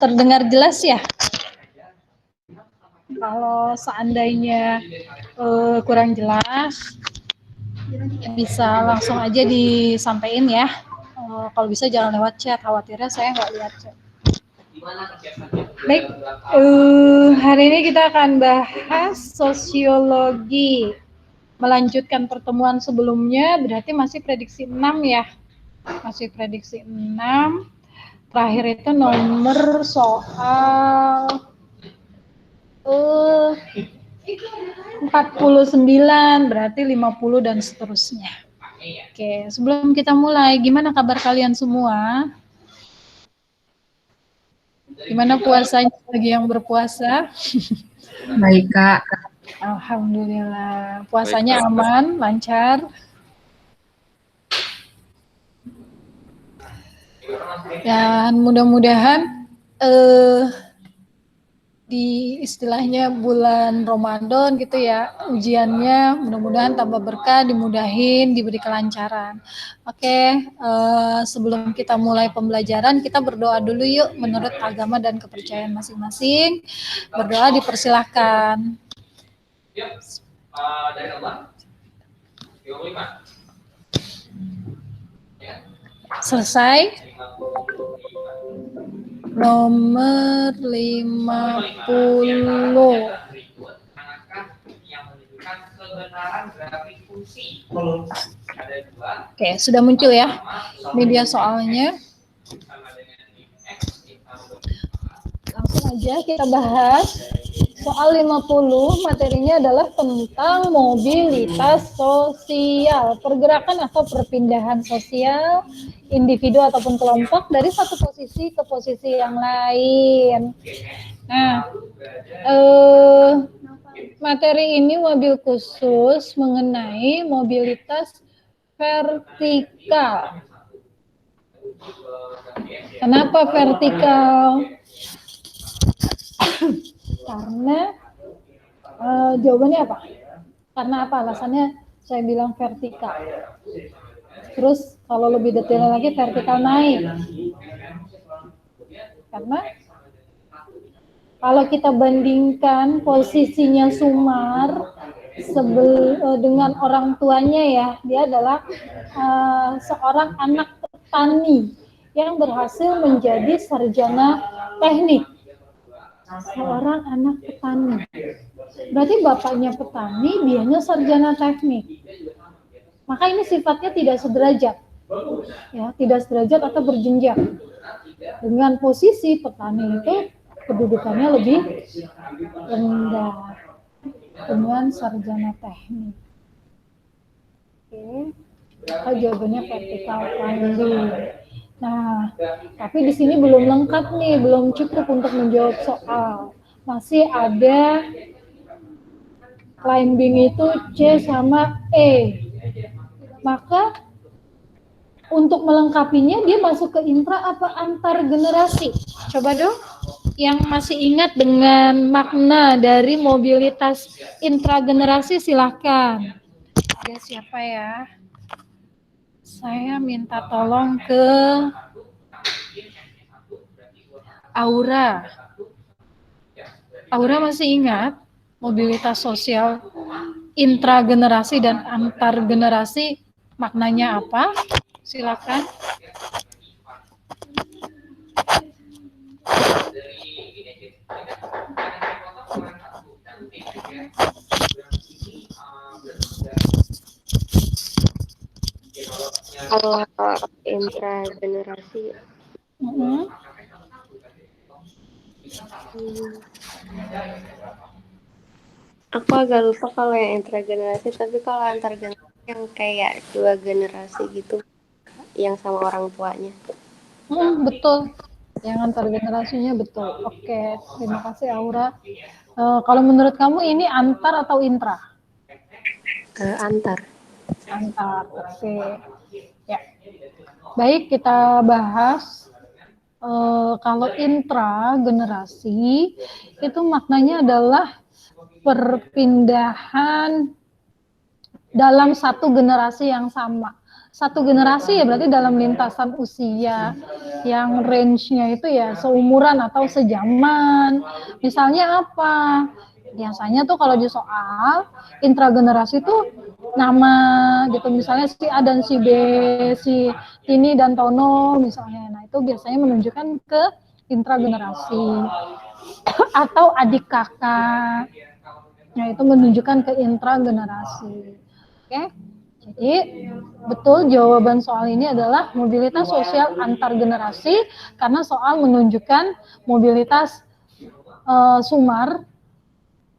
Terdengar jelas ya? Kalau seandainya kurang jelas, bisa langsung aja disampaikan ya. Kalau bisa jangan lewat chat, khawatirnya saya nggak lihat chat. Baik, hari ini kita akan bahas sosiologi. Melanjutkan pertemuan sebelumnya, berarti masih prediksi 6 ya. Masih prediksi 6. Terakhir itu nomor soal 49, berarti 50 dan seterusnya. Oke, sebelum kita mulai, gimana kabar kalian semua? Gimana puasanya bagi yang berpuasa? Baik, Kak. Alhamdulillah, puasanya aman, lancar. Dan mudah-mudahan di istilahnya bulan Ramadan gitu ya, ujiannya mudah-mudahan tambah berkah, dimudahin, diberi kelancaran. Oke, sebelum kita mulai pembelajaran, kita berdoa dulu yuk menurut agama dan kepercayaan masing-masing. Berdoa dipersilahkan. Selesai. Nomor 50. Oke, sudah muncul ya media soalnya. Langsung aja kita bahas. Soal 50 materinya adalah tentang mobilitas sosial, pergerakan atau perpindahan sosial individu ataupun kelompok dari satu posisi ke posisi yang lain. Nah, materi ini wabil khusus mengenai mobilitas vertikal. Kenapa vertikal? Karena jawabannya apa? Karena apa? Alasannya saya bilang vertikal. Terus kalau lebih detail lagi vertikal naik. Karena kalau kita bandingkan posisinya Sumar dengan orang tuanya ya, dia adalah seorang anak petani yang berhasil menjadi sarjana teknik. Seorang anak petani. Berarti bapaknya petani, dianya sarjana teknik. Maka ini sifatnya tidak sederajat. Ya, tidak sederajat atau berjenjang. Dengan posisi petani itu kedudukannya lebih rendah dengan sarjana teknik. Oke. Maka jawabannya vertikal tadi. Nah, tapi di sini belum lengkap nih, belum cukup untuk menjawab soal. Masih ada climbing itu C sama E. Maka untuk melengkapinya dia masuk ke intra apa antar generasi? Coba dong, yang masih ingat dengan makna dari mobilitas intragenerasi silahkan. Ada siapa ya? Saya minta tolong ke Aura. Aura masih ingat mobilitas sosial intragenerasi dan antar generasi maknanya apa? Silakan. Kalau intragenerasi, aku agak lupa kalau yang intragenerasi, tapi kalau antar generasi yang kayak 2 generasi gitu, yang sama orang tuanya. Betul, yang antar generasinya betul. Oke, terima kasih Aura. Kalau menurut kamu ini antar atau intra? Antar. Antar, oke. Ya. Baik, kita bahas. Kalau intra generasi itu maknanya adalah perpindahan dalam satu generasi yang sama. satu generasi ya berarti dalam lintasan usia yang range-nya itu ya seumuran atau sejaman. Misalnya apa? Biasanya tuh kalau di soal intragenerasi tuh nama gitu, misalnya si A dan si B, si Tini dan Tono misalnya. Nah, itu biasanya menunjukkan ke intragenerasi. Atau adik kakak. Nah, itu menunjukkan ke intragenerasi. Oke? Jadi, betul jawaban soal ini adalah mobilitas sosial antar generasi karena soal menunjukkan mobilitas Sumar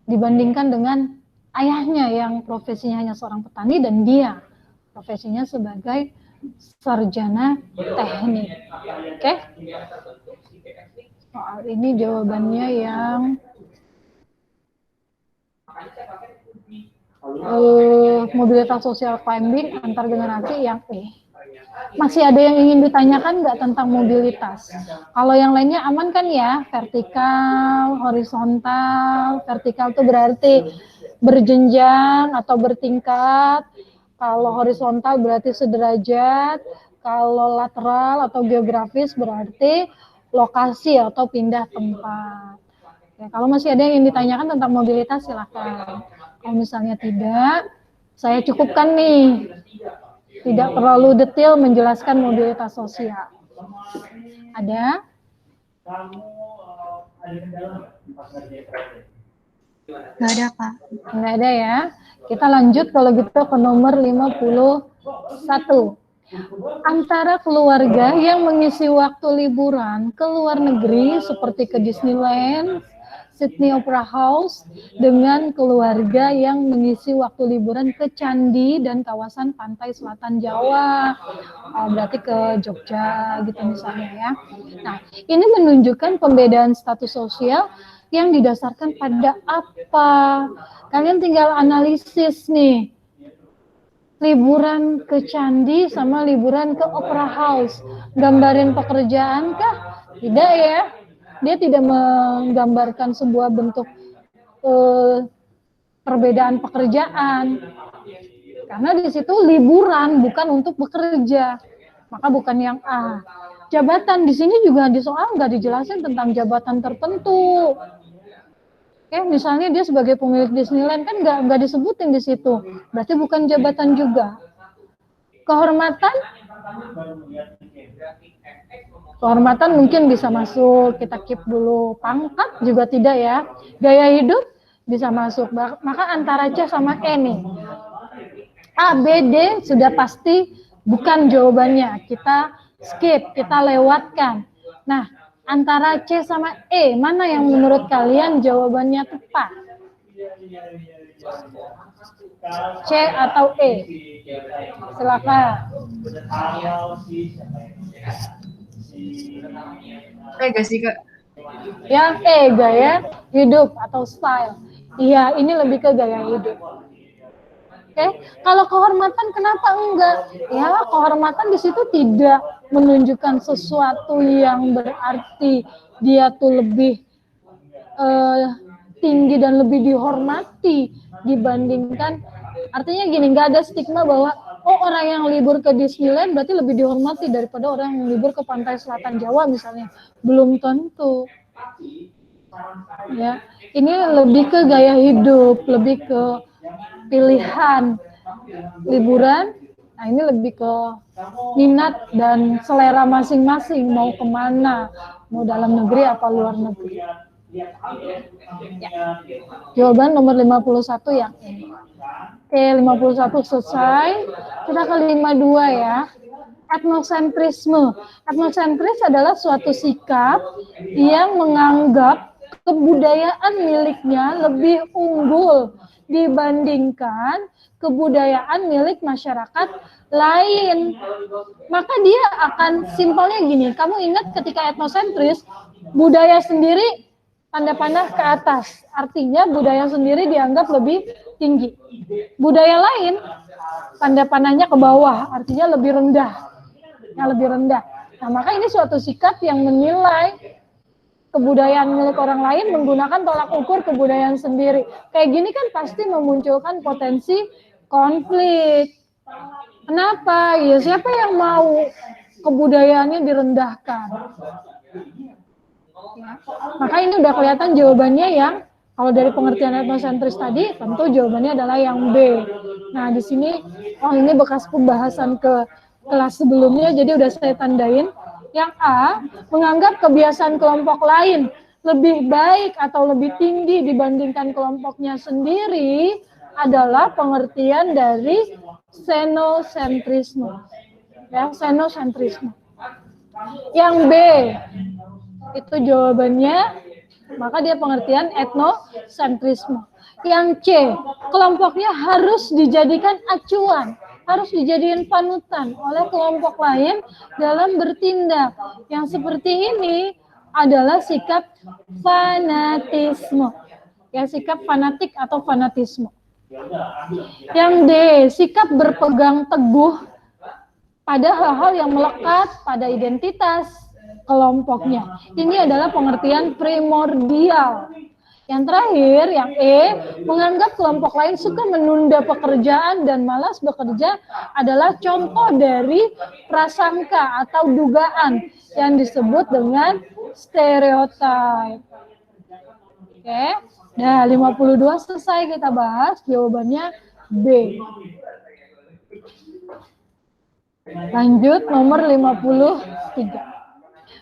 dibandingkan dengan ayahnya yang profesinya hanya seorang petani dan dia profesinya sebagai sarjana teknik. Oke? Soal ini jawabannya yang mobilitas sosial climbing antar generasi yang E. Masih ada yang ingin ditanyakan nggak tentang mobilitas? Kalau yang lainnya aman kan ya? Vertikal, horizontal. Vertikal itu berarti berjenjang atau bertingkat. Kalau horizontal berarti sederajat. Kalau lateral atau geografis berarti lokasi atau pindah tempat. Ya, kalau masih ada yang ingin ditanyakan tentang mobilitas silakan. Kalau misalnya tidak, saya cukupkan nih. Tidak terlalu detail menjelaskan mobilitas sosial. Ada? Nggak ada, Kak. Nggak ada ya. Kita lanjut kalau gitu ke nomor 51. Antara keluarga yang mengisi waktu liburan ke luar negeri seperti ke Disneyland, Sydney Opera House, dengan keluarga yang mengisi waktu liburan ke Candi dan kawasan pantai selatan Jawa, berarti ke Jogja gitu misalnya ya. Nah, ini menunjukkan pembedaan status sosial yang didasarkan pada apa? Kalian tinggal analisis nih. Liburan ke Candi sama liburan ke Opera House. Gambarin pekerjaan kah? Tidak ya. Dia tidak menggambarkan sebuah bentuk perbedaan pekerjaan. Karena di situ liburan bukan untuk bekerja. Maka bukan yang A. Jabatan di sini juga di soal nggak dijelasin tentang jabatan tertentu. Oke, misalnya dia sebagai pemilik Disneyland kan nggak disebutin di situ, berarti bukan jabatan juga. Kehormatan, kehormatan mungkin bisa masuk, kita keep dulu. Pangkat juga tidak ya. Gaya hidup bisa masuk. Maka antara C sama E nih. A, B, D sudah pasti bukan jawabannya. Kita skip, kita lewatkan. Nah, antara C sama E, mana yang menurut kalian jawabannya tepat? C atau E? Silakan. Gak sih, Kak? Yang E, gaya hidup atau style. Iya, ini lebih ke gaya hidup. Oke, kalau kehormatan kenapa enggak? Ya, kehormatan di situ tidak menunjukkan sesuatu yang berarti dia tuh lebih tinggi dan lebih dihormati dibandingkan, artinya gini, nggak ada stigma bahwa oh orang yang libur ke Disneyland berarti lebih dihormati daripada orang yang libur ke pantai selatan Jawa misalnya. Belum tentu. Ya, ini lebih ke gaya hidup, lebih ke pilihan liburan. Nah, ini lebih ke minat dan selera masing-masing, mau kemana, mau dalam negeri apa luar negeri. Ya. Jawaban nomor 51 yang ini. Oke, 51 selesai. Kita ke 52 ya. Etnosentrisme. Etnosentris adalah suatu sikap yang menganggap kebudayaan miliknya lebih unggul dibandingkan kebudayaan milik masyarakat lain. Maka dia akan simpelnya gini, kamu ingat ketika etnosentris, budaya sendiri tanda panah ke atas. Artinya budaya sendiri dianggap lebih tinggi. Budaya lain tanda panahnya ke bawah, artinya lebih rendah. Yang lebih rendah. Nah, maka ini suatu sikap yang menilai kebudayaan milik orang lain menggunakan tolak ukur kebudayaan sendiri. Kayak gini kan pasti memunculkan potensi konflik. Kenapa? Ya siapa yang mau kebudayaannya direndahkan? Ya. Maka ini udah kelihatan jawabannya yang kalau dari pengertian etnosentris tadi, tentu jawabannya adalah yang B. Nah, di sini, ini bekas pembahasan ke kelas sebelumnya, jadi udah saya tandain. Yang A, menganggap kebiasaan kelompok lain lebih baik atau lebih tinggi dibandingkan kelompoknya sendiri adalah pengertian dari xenocentrisme. Ya, xenocentrisme. Yang B, itu jawabannya, maka dia pengertian etnosentrisme. Yang C, kelompoknya harus dijadikan acuan, harus dijadikan panutan oleh kelompok lain dalam bertindak. Yang seperti ini adalah sikap fanatisme. Ya, sikap fanatik atau fanatisme. Yang D, sikap berpegang teguh pada hal-hal yang melekat pada identitas kelompoknya. Ini adalah pengertian primordial. Yang terakhir, yang E, menganggap kelompok lain suka menunda pekerjaan dan malas bekerja adalah contoh dari prasangka atau dugaan yang disebut dengan stereotip. Oke, nah 52 selesai kita bahas, jawabannya B. Lanjut nomor 53.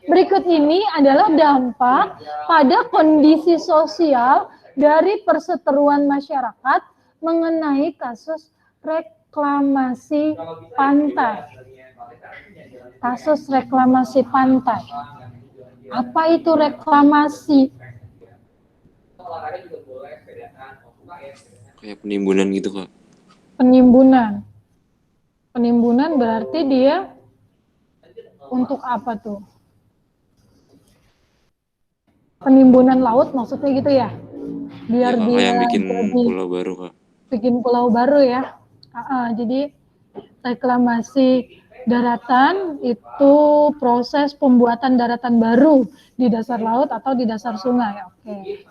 Berikut ini adalah dampak pada kondisi sosial dari perseteruan masyarakat mengenai kasus reklamasi pantai. Kasus reklamasi pantai. Apa itu reklamasi? Kayak penimbunan gitu, Kak. Penimbunan. Penimbunan berarti dia untuk apa tuh? Penimbunan laut maksudnya gitu ya? Biar Ya, Kak, dia kayak bikin jadi pulau baru, Kak. bikin pulau baru ya. Jadi reklamasi daratan itu proses pembuatan daratan baru di dasar laut atau di dasar sungai. Oke.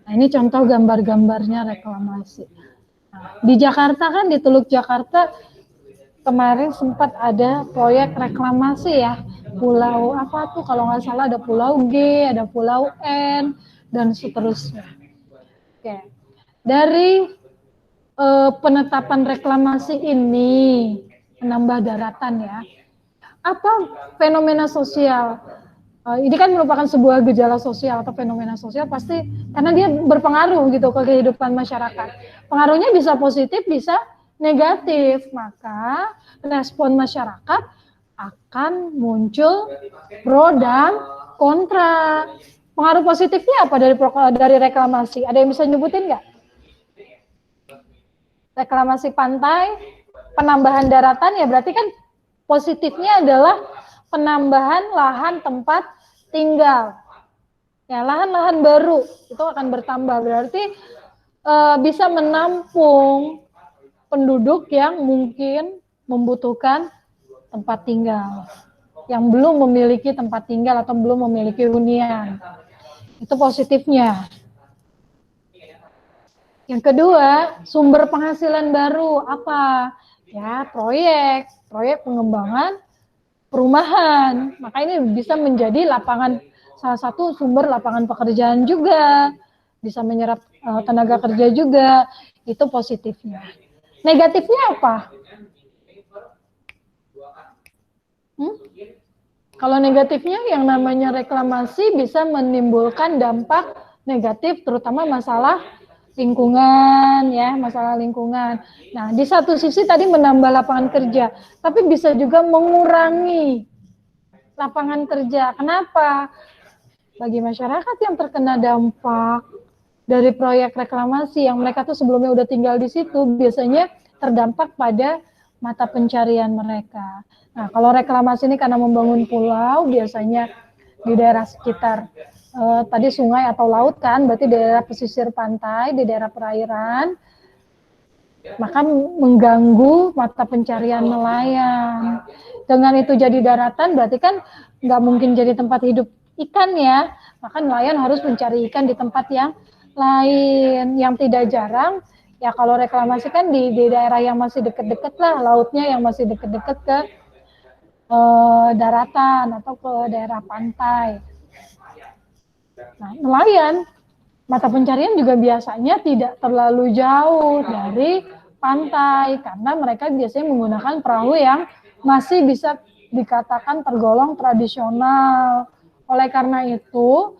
Nah, ini contoh gambar-gambarnya reklamasi. Nah, di Jakarta kan, di Teluk Jakarta kemarin sempat ada proyek reklamasi ya. Pulau apa tuh, kalau nggak salah ada Pulau G, ada Pulau N, dan seterusnya. Oke. Dari penetapan reklamasi ini, menambah daratan ya, apa fenomena sosial? Ini kan merupakan sebuah gejala sosial atau fenomena sosial, pasti karena dia berpengaruh gitu ke kehidupan masyarakat. Pengaruhnya bisa positif, bisa negatif. Maka respon masyarakat akan muncul pro dan kontra. Pengaruh positifnya apa dari reklamasi? Ada yang bisa nyebutin nggak? Reklamasi pantai, penambahan daratan ya berarti kan positifnya adalah penambahan lahan tempat tinggal. Ya, lahan-lahan baru itu akan bertambah, berarti bisa menampung penduduk yang mungkin membutuhkan tempat tinggal, yang belum memiliki tempat tinggal atau belum memiliki hunian. Itu positifnya. Yang kedua, sumber penghasilan baru apa? Ya, proyek pengembangan perumahan. Maka ini bisa menjadi salah satu sumber lapangan pekerjaan juga, bisa menyerap tenaga kerja juga. Itu positifnya. Negatifnya apa? Kalau negatifnya yang namanya reklamasi bisa menimbulkan dampak negatif, terutama masalah lingkungan ya, masalah lingkungan. Nah, di satu sisi tadi menambah lapangan kerja, tapi bisa juga mengurangi lapangan kerja. Kenapa? Bagi masyarakat yang terkena dampak dari proyek reklamasi yang mereka tuh sebelumnya udah tinggal di situ, biasanya terdampak pada mata pencarian mereka. Nah, kalau reklamasi ini karena membangun pulau, biasanya di daerah sekitar tadi sungai atau laut kan, berarti daerah pesisir pantai, di daerah perairan, maka mengganggu mata pencarian nelayan. Dengan itu jadi daratan, berarti kan nggak mungkin jadi tempat hidup ikan ya, maka nelayan harus mencari ikan di tempat yang lain. Yang tidak jarang Ya kalau reklamasi kan di daerah yang masih deket-deket lah, lautnya yang masih deket-deket ke daratan atau ke daerah pantai. Nah, nelayan mata pencarian juga biasanya tidak terlalu jauh dari pantai karena mereka biasanya menggunakan perahu yang masih bisa dikatakan tergolong tradisional. Oleh karena itu,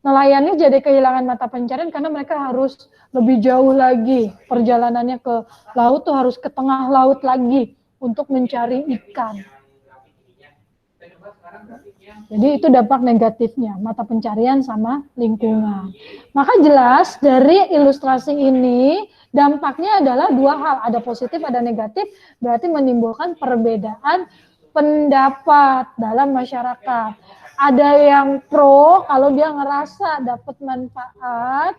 nelayannya jadi kehilangan mata pencarian karena mereka harus lebih jauh lagi. Perjalanannya ke laut tuh harus ke tengah laut lagi untuk mencari ikan. Jadi itu dampak negatifnya, mata pencarian sama lingkungan. Maka jelas dari ilustrasi ini dampaknya adalah dua hal, ada positif, ada negatif, berarti menimbulkan perbedaan pendapat dalam masyarakat. Ada yang pro kalau dia ngerasa dapat manfaat,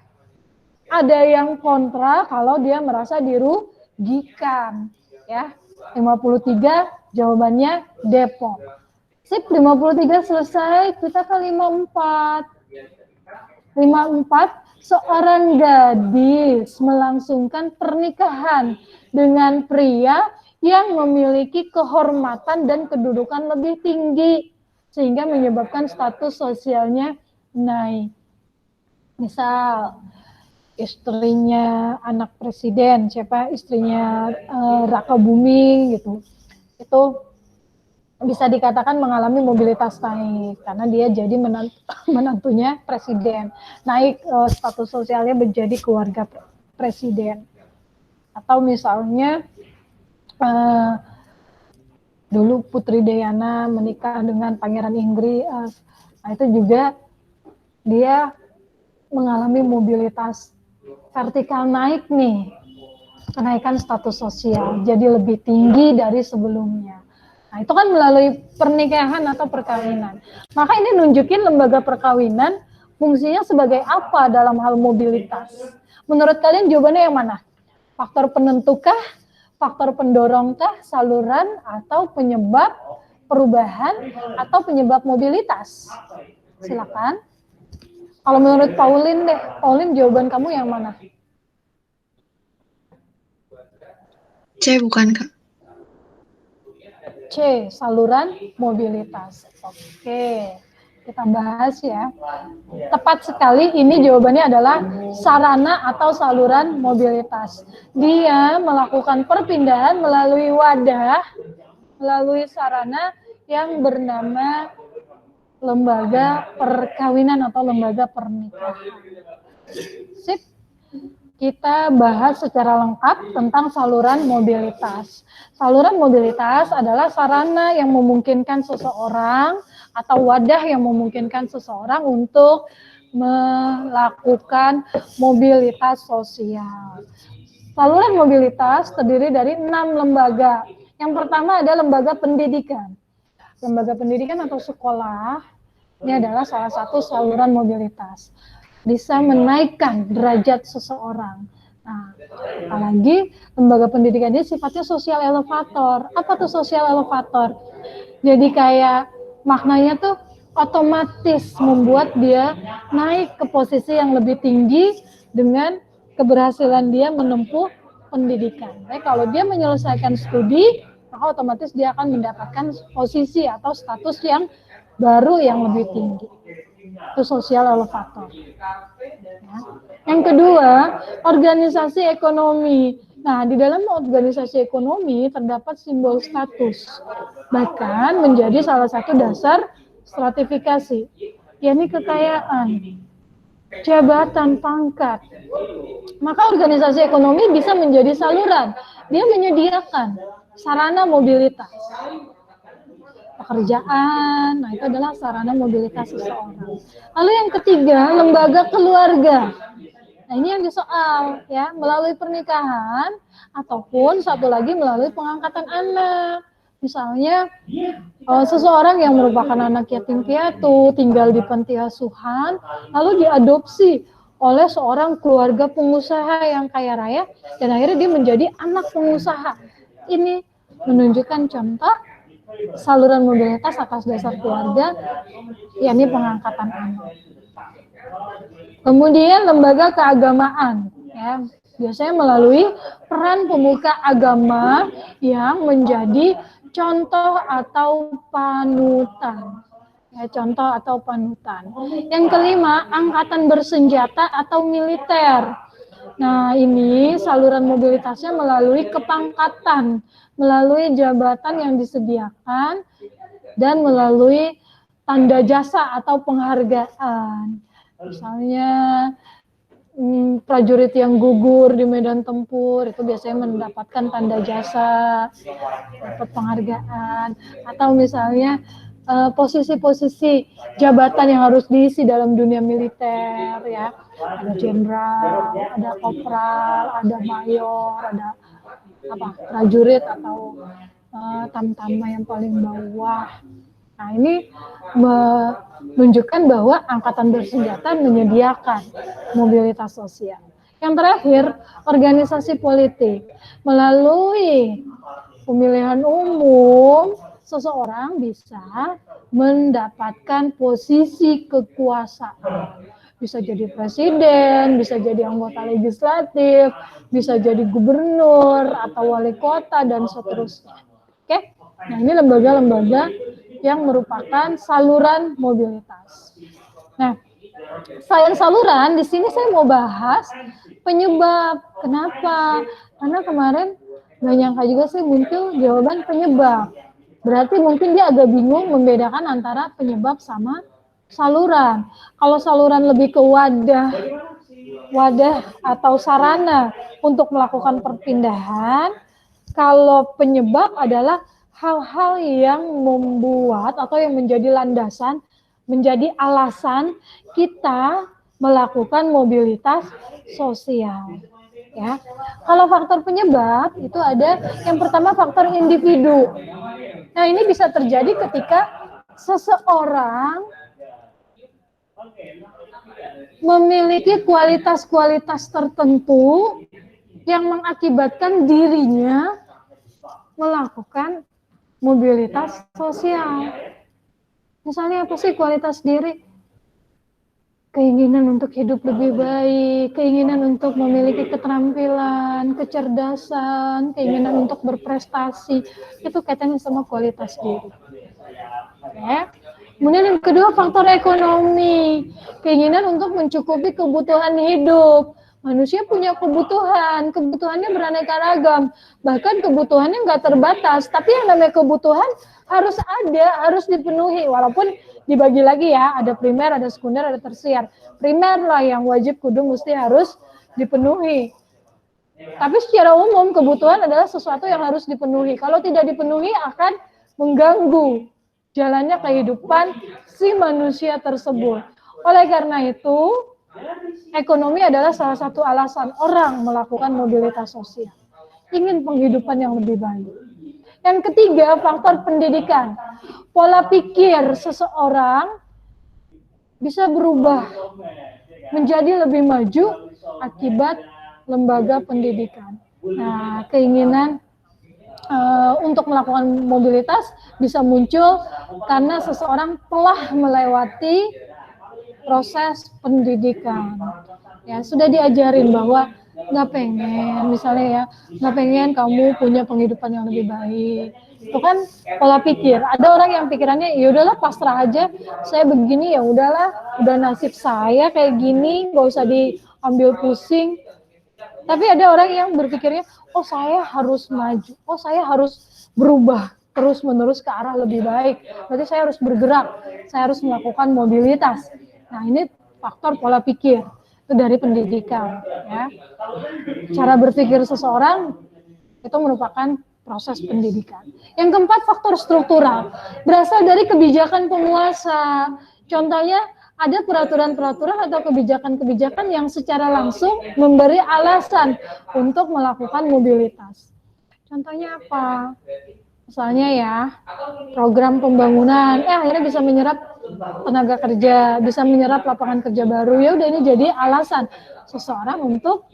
ada yang kontra kalau dia merasa dirugikan. Ya, 53 jawabannya Depok. Sip, 53 selesai, kita ke 54. 54, seorang gadis melangsungkan pernikahan dengan pria yang memiliki kehormatan dan kedudukan lebih tinggi, sehingga menyebabkan status sosialnya naik. Misal, istrinya anak presiden, siapa istrinya Raka Buming gitu, itu bisa dikatakan mengalami mobilitas naik karena dia jadi menantunya presiden, naik status sosialnya menjadi keluarga presiden. Atau misalnya dulu Putri Diana menikah dengan Pangeran Inggris, nah itu juga dia mengalami mobilitas vertikal naik nih, kenaikan status sosial jadi lebih tinggi dari sebelumnya. Nah, itu kan melalui pernikahan atau perkawinan. Maka ini nunjukin lembaga perkawinan fungsinya sebagai apa dalam hal mobilitas. Menurut kalian jawabannya yang mana? Faktor penentukah, faktor pendorongkah, saluran, atau penyebab perubahan, atau penyebab mobilitas? Silakan. Kalau menurut Pauline deh, Pauline jawaban kamu yang mana? C bukan, Kak? C, saluran mobilitas. Oke, kita bahas ya. Tepat sekali, ini jawabannya adalah sarana atau saluran mobilitas. Dia melakukan perpindahan melalui wadah, melalui sarana yang bernama lembaga perkawinan atau lembaga pernikahan. Sip. Kita bahas secara lengkap tentang saluran mobilitas. Saluran mobilitas adalah sarana yang memungkinkan seseorang atau wadah yang memungkinkan seseorang untuk melakukan mobilitas sosial. Saluran mobilitas terdiri dari 6 lembaga. Yang pertama ada lembaga pendidikan. Lembaga pendidikan atau sekolah ini adalah salah satu saluran mobilitas. Bisa menaikkan derajat seseorang. Nah, apalagi lembaga pendidikan ini sifatnya sosial elevator. Apa tuh sosial elevator? Jadi kayak maknanya tuh otomatis membuat dia naik ke posisi yang lebih tinggi dengan keberhasilan dia menempuh pendidikan. Jadi kalau dia menyelesaikan studi, maka otomatis dia akan mendapatkan posisi atau status yang baru yang lebih tinggi. Itu sosial elevator. Ya. Yang kedua, organisasi ekonomi. Nah, di dalam organisasi ekonomi terdapat simbol status, bahkan menjadi salah satu dasar stratifikasi, yakni kekayaan, jabatan, pangkat. Maka organisasi ekonomi bisa menjadi saluran. Dia menyediakan sarana mobilitas. Pekerjaan, nah itu adalah sarana mobilitas seseorang. Lalu yang ketiga, lembaga keluarga. Nah ini yang disoal ya, melalui pernikahan ataupun satu lagi melalui pengangkatan anak. Misalnya seseorang yang merupakan anak yatim piatu tinggal di panti asuhan, lalu diadopsi oleh seorang keluarga pengusaha yang kaya raya dan akhirnya dia menjadi anak pengusaha. Ini menunjukkan contoh saluran mobilitas atas dasar keluarga, yakni pengangkatan anak. Kemudian lembaga keagamaan, ya. Biasanya melalui peran pemuka agama yang menjadi contoh atau panutan. Ya, contoh atau panutan. Yang kelima, angkatan bersenjata atau militer. Nah, ini saluran mobilitasnya melalui kepangkatan, melalui jabatan yang disediakan, dan melalui tanda jasa atau penghargaan. Misalnya prajurit yang gugur di medan tempur itu biasanya mendapatkan tanda jasa, dapat penghargaan, atau misalnya posisi-posisi jabatan yang harus diisi dalam dunia militer, ya, ada jenderal, ada kopral, ada mayor, ada prajurit atau tamtama yang paling bawah. Nah, ini menunjukkan bahwa angkatan bersenjata menyediakan mobilitas sosial. Yang terakhir, organisasi politik. Melalui pemilihan umum, seseorang bisa mendapatkan posisi kekuasaan. Bisa jadi presiden, bisa jadi anggota legislatif, bisa jadi gubernur atau wali kota, dan seterusnya. Oke? Nah, ini lembaga-lembaga yang merupakan saluran mobilitas. Nah, selain saluran, di sini saya mau bahas penyebab. Kenapa? Karena kemarin nggak nyangka juga sih muncul jawaban penyebab. Berarti mungkin dia agak bingung membedakan antara penyebab sama saluran. Kalau saluran lebih ke wadah atau sarana untuk melakukan perpindahan. Kalau penyebab adalah hal-hal yang membuat atau yang menjadi landasan, menjadi alasan kita melakukan mobilitas sosial. Ya, kalau faktor penyebab itu ada yang pertama faktor individu. Nah, ini bisa terjadi ketika seseorang memiliki kualitas-kualitas tertentu yang mengakibatkan dirinya melakukan mobilitas sosial. Misalnya apa sih kualitas diri? Keinginan untuk hidup lebih baik, keinginan untuk memiliki keterampilan, kecerdasan, keinginan untuk berprestasi, itu kaitannya sama kualitas diri. Ya. Kemudian yang kedua faktor ekonomi, keinginan untuk mencukupi kebutuhan hidup. Manusia punya kebutuhan, kebutuhannya beraneka ragam, bahkan kebutuhannya nggak terbatas, tapi yang namanya kebutuhan harus ada, harus dipenuhi, walaupun dibagi lagi ya, ada primer, ada sekunder, ada tersier. Primer lah yang wajib kudu mesti harus dipenuhi. Tapi secara umum kebutuhan adalah sesuatu yang harus dipenuhi. Kalau tidak dipenuhi akan mengganggu jalannya kehidupan si manusia tersebut. Oleh karena itu, ekonomi adalah salah satu alasan orang melakukan mobilitas sosial. Ingin penghidupan yang lebih baik. Yang ketiga, faktor pendidikan. Pola pikir seseorang bisa berubah menjadi lebih maju akibat lembaga pendidikan. Nah, keinginan untuk melakukan mobilitas bisa muncul karena seseorang telah melewati proses pendidikan. Ya, sudah diajarin bahwa nggak pengen, misalnya ya, nggak pengen kamu punya penghidupan yang lebih baik. Itu kan pola pikir. Ada orang yang pikirannya, ya udahlah pasrah aja, saya begini ya udahlah, udah nasib saya kayak gini, nggak usah diambil pusing. Tapi ada orang yang berpikirnya, oh saya harus maju, oh saya harus berubah terus-menerus ke arah lebih baik. Berarti saya harus bergerak, saya harus melakukan mobilitas. Nah, ini faktor pola pikir itu dari pendidikan, ya. Cara berpikir seseorang itu merupakan proses pendidikan. Yang keempat, faktor struktural, berasal dari kebijakan penguasa. Contohnya ada peraturan-peraturan atau kebijakan-kebijakan yang secara langsung memberi alasan untuk melakukan mobilitas. Contohnya apa? Misalnya ya, program pembangunan, akhirnya bisa menyerap tenaga kerja, bisa menyerap lapangan kerja baru. Ya udah, ini jadi alasan seseorang untuk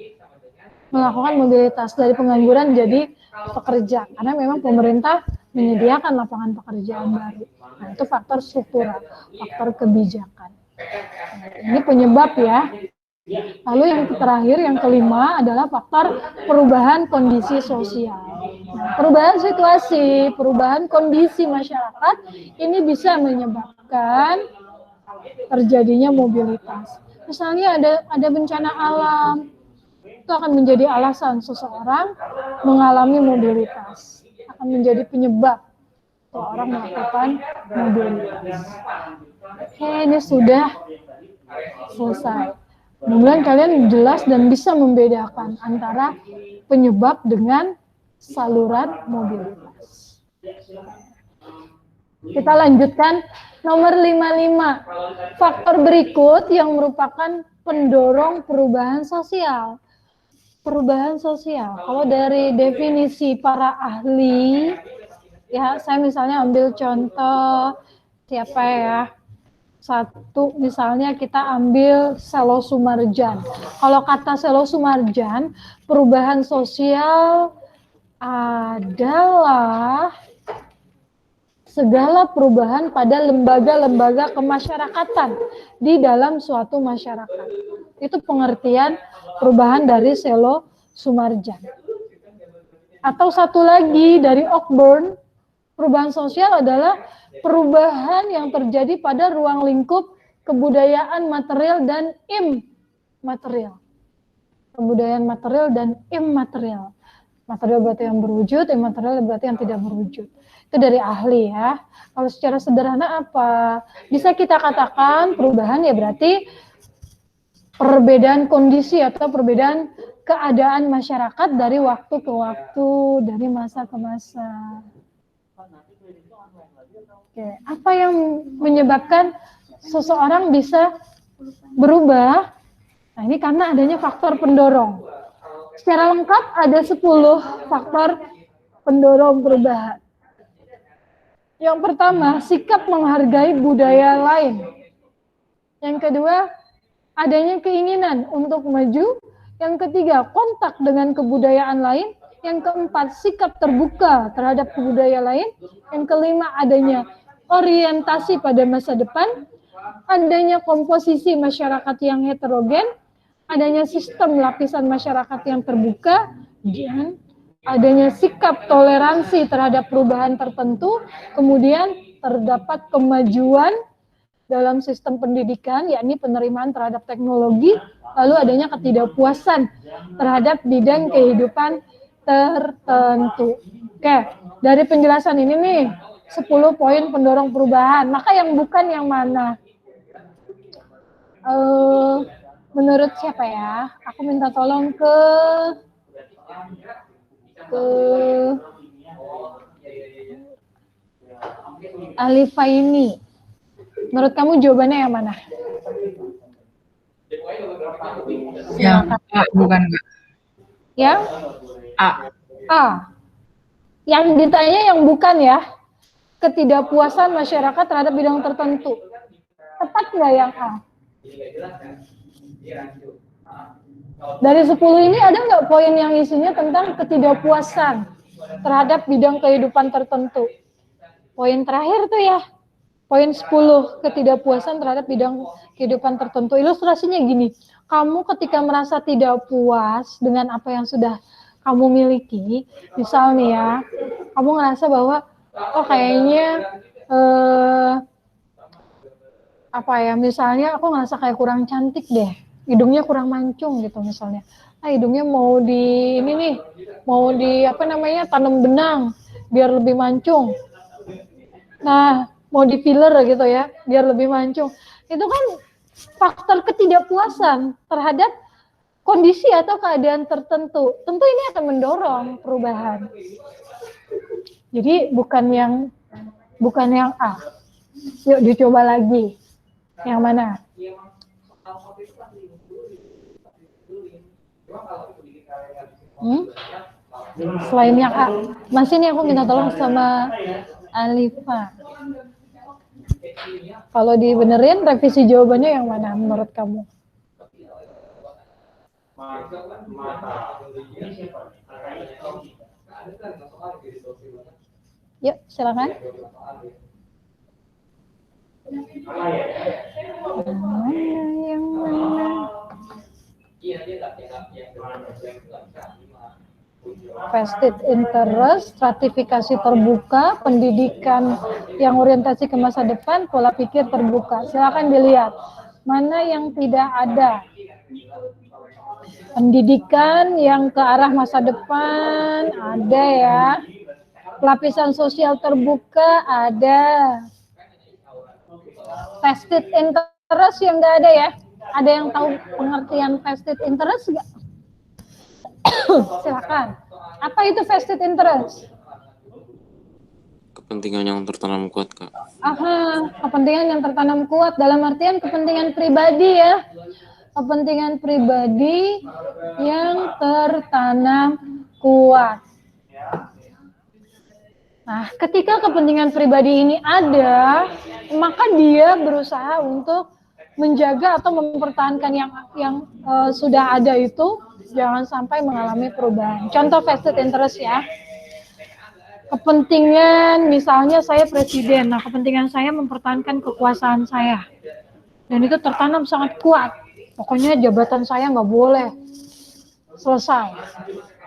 melakukan mobilitas dari pengangguran jadi pekerja, karena memang pemerintah menyediakan lapangan pekerjaan baru. Nah, itu faktor struktural, faktor kebijakan. Nah, ini penyebab ya. Lalu yang terakhir, yang kelima adalah faktor perubahan kondisi sosial. Nah, perubahan situasi, perubahan kondisi masyarakat ini bisa menyebabkan terjadinya mobilitas. Misalnya ada bencana alam, itu akan menjadi alasan seseorang mengalami mobilitas, akan menjadi penyebab seseorang melakukan mobilitas. Oke, ini sudah selesai. Mudah-mudahan kalian jelas dan bisa membedakan antara penyebab dengan saluran mobilitas. Kita lanjutkan nomor 55. Faktor berikut yang merupakan pendorong perubahan sosial. Perubahan sosial. Kalau dari definisi para ahli, ya saya misalnya ambil contoh siapa ya? Satu, misalnya kita ambil Selo Sumarjan. Kalau kata Selo Sumarjan, perubahan sosial adalah segala perubahan pada lembaga-lembaga kemasyarakatan di dalam suatu masyarakat. Itu pengertian perubahan dari Selo Sumarjan. Atau satu lagi dari Oakburn, perubahan sosial adalah perubahan yang terjadi pada ruang lingkup kebudayaan material dan immaterial. Kebudayaan material dan immaterial. Material berarti yang berwujud, immaterial berarti yang tidak berwujud. Itu dari ahli ya. Kalau secara sederhana apa? Bisa kita katakan perubahan ya berarti perbedaan kondisi atau perbedaan keadaan masyarakat dari waktu ke waktu, dari masa ke masa. Oke, apa yang menyebabkan seseorang bisa berubah? Nah, ini karena adanya faktor pendorong. Secara lengkap ada 10 faktor pendorong perubahan. Yang pertama, sikap menghargai budaya lain. Yang kedua, adanya keinginan untuk maju. Yang ketiga, kontak dengan kebudayaan lain. Yang keempat, sikap terbuka terhadap budaya lain. Yang kelima, adanya orientasi pada masa depan. Adanya komposisi masyarakat yang heterogen. Adanya sistem lapisan masyarakat yang terbuka. Dan adanya sikap toleransi terhadap perubahan tertentu. Kemudian terdapat kemajuan dalam sistem pendidikan, yakni penerimaan terhadap teknologi. Lalu adanya ketidakpuasan terhadap bidang kehidupan tertentu. Oke, dari penjelasan ini nih 10 poin pendorong perubahan. Maka yang bukan yang mana? Menurut siapa ya? Aku minta tolong ke Alifa ini. Menurut kamu jawabannya yang mana? Yang A, bukan Kak. Yang A. A. Yang ditanya yang bukan ya. Ketidakpuasan masyarakat terhadap bidang tertentu. Tepat nggak yang A? Dari 10 ini ada nggak poin yang isinya tentang ketidakpuasan terhadap bidang kehidupan tertentu? Poin terakhir tuh ya. Poin 10, ketidakpuasan terhadap bidang kehidupan tertentu. Ilustrasinya gini, kamu ketika merasa tidak puas dengan apa yang sudah kamu miliki, misal nih ya, kamu ngerasa bahwa, oh kayaknya, misalnya aku ngerasa kayak kurang cantik deh, hidungnya kurang mancung gitu misalnya. Hidungnya mau tanam benang, biar lebih mancung. Nah, mau di filler gitu ya, biar lebih mancung. Itu kan faktor ketidakpuasan terhadap kondisi atau keadaan tertentu. Tentu ini akan mendorong perubahan. Jadi bukan yang A. Yuk dicoba lagi. Yang mana? Selain yang A. Masih nih aku minta tolong sama Alifa. Kalau dibenerin, revisi jawabannya yang mana menurut kamu? Yuk, silakan. Yang mana? Vested interest, stratifikasi terbuka, pendidikan yang orientasi ke masa depan, pola pikir terbuka. Silakan dilihat mana yang tidak ada. Pendidikan yang ke arah masa depan ada ya. Lapisan sosial terbuka ada. Vested interest yang nggak ada ya. Ada yang tahu pengertian vested interest nggak? Silakan. Apa itu vested interest? Kepentingan yang tertanam kuat, Kak. Aha, kepentingan yang tertanam kuat dalam artian kepentingan pribadi ya. Kepentingan pribadi yang tertanam kuat. Nah, ketika kepentingan pribadi ini ada, maka dia berusaha untuk menjaga atau mempertahankan yang sudah ada itu jangan sampai mengalami perubahan. Contoh vested interest ya. Kepentingan misalnya saya presiden, nah kepentingan saya mempertahankan kekuasaan saya. Dan itu tertanam sangat kuat. Pokoknya jabatan saya nggak boleh selesai.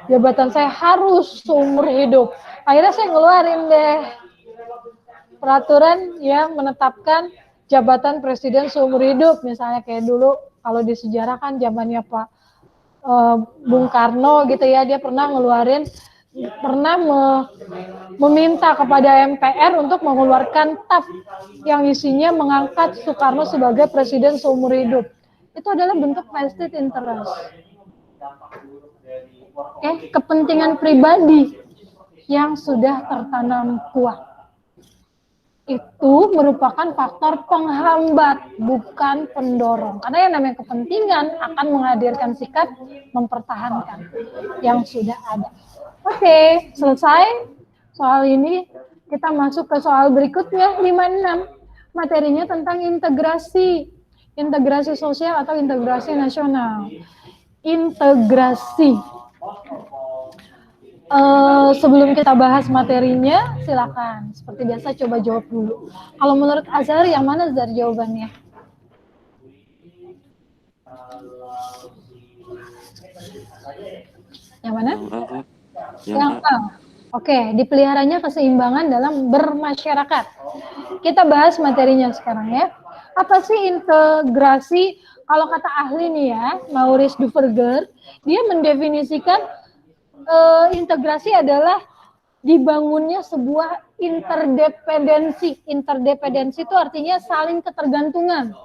Jabatan saya harus seumur hidup. Akhirnya saya ngeluarin deh peraturan yang menetapkan jabatan presiden seumur hidup. Misalnya kayak dulu kalau di sejarah kan zamannya Pak Bung Karno gitu ya, dia pernah meminta kepada MPR untuk mengeluarkan TAP yang isinya mengangkat Soekarno sebagai presiden seumur hidup. Itu adalah bentuk vested interest. Kepentingan pribadi yang sudah tertanam kuat. Itu merupakan faktor penghambat, bukan pendorong. Karena yang namanya kepentingan akan menghadirkan sikap mempertahankan yang sudah ada. Oke, selesai soal ini. Kita masuk ke soal berikutnya, 5-6. Materinya tentang integrasi. Integrasi sosial atau integrasi nasional. Integrasi. Sebelum kita bahas materinya, silakan. Seperti biasa coba jawab dulu. Kalau menurut Azhar, yang mana Azhar jawabannya? Yang mana? Yang A. Oke, dipeliharanya keseimbangan dalam bermasyarakat. Kita bahas materinya sekarang ya. Apa sih integrasi? Kalau kata ahli nih ya, Maurice Duverger, dia mendefinisikan integrasi adalah dibangunnya sebuah interdependensi. Interdependensi itu artinya saling ketergantungan,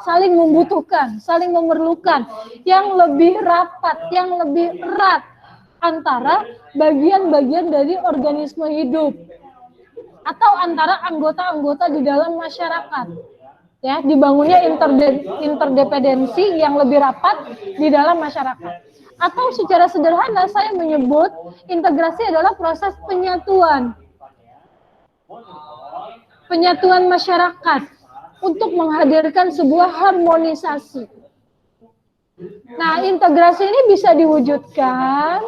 saling membutuhkan, saling memerlukan, yang lebih rapat, yang lebih erat antara bagian-bagian dari organisme hidup atau antara anggota-anggota di dalam masyarakat. Ya, dibangunnya interdependensi yang lebih rapat di dalam masyarakat. Atau secara sederhana saya menyebut integrasi adalah proses penyatuan. Penyatuan masyarakat untuk menghadirkan sebuah harmonisasi. Nah, integrasi ini bisa diwujudkan